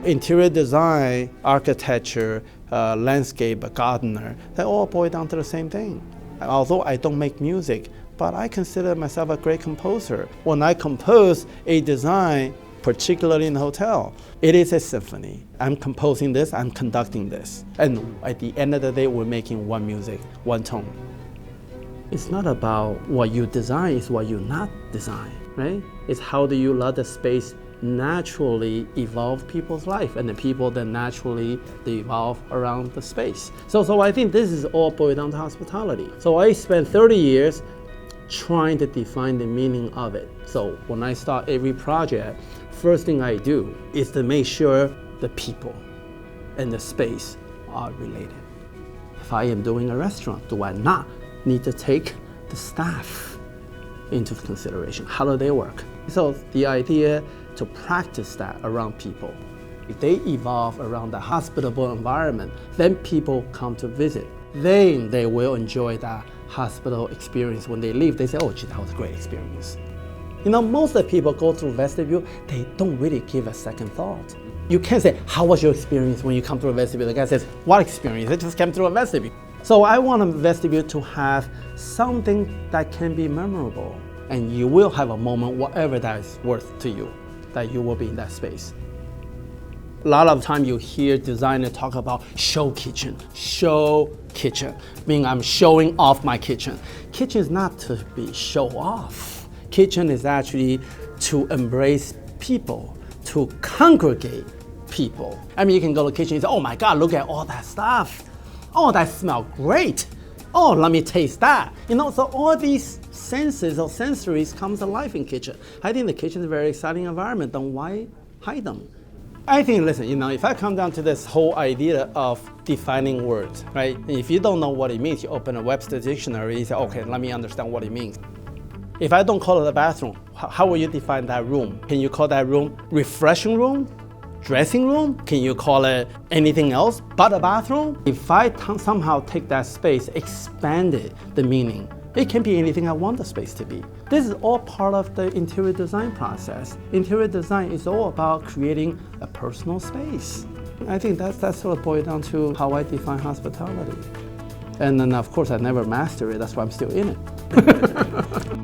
Interior design, architecture, landscape, gardener, they all boil down to the same thing. Although I don't make music, but I consider myself a great composer. When I compose a design, particularly in a hotel, it is a symphony. I'm composing this, I'm conducting this. And at the end of the day, we're making one music, one tone. It's not about what you design, it's what you not design, right? It's how do you let the space naturally evolve people's life, and the people then naturally they evolve around the space. So I think this is all boiled down to hospitality. So I spent 30 years trying to define the meaning of it. So when I start every project, first thing I do is to make sure the people and the space are related. If I am doing a restaurant, do I not need to take the staff into consideration? How do they work? So the idea to practice that around people. If they evolve around the hospitable environment, then people come to visit. Then they will enjoy that hospital experience. When they leave, they say, oh, gee, that was a great experience. You know, most of the people go through vestibule, they don't really give a second thought. You can't say, how was your experience when you come through a vestibule? The guy says, what experience? I just came through a vestibule. So I want a vestibule to have something that can be memorable. And you will have a moment, whatever that is worth to you, that you will be in that space. A lot of time you hear designers talk about show kitchen, meaning I'm showing off my kitchen. Kitchen is not to be show off. Kitchen is actually to embrace people, to congregate people. I mean, you can go to the kitchen and say, oh my God, look at all that stuff. Oh, that smells great. Oh, let me taste that. You know, so all these senses or sensories come to life in kitchen. I think the kitchen is a very exciting environment, then why hide them? I think, listen, you know, if I come down to this whole idea of defining words, right? If you don't know what it means, you open a Webster dictionary, you say, okay, let me understand what it means. If I don't call it a bathroom, how will you define that room? Can you call that room refreshing room? Dressing room? Can you call it anything else but a bathroom? If I somehow take that space, expand it, the meaning, it can be anything I want the space to be. This is all part of the interior design process. Interior design is all about creating a personal space. I think that's sort of boiled down to how I define hospitality. And then of course I never master it, that's why I'm still in it.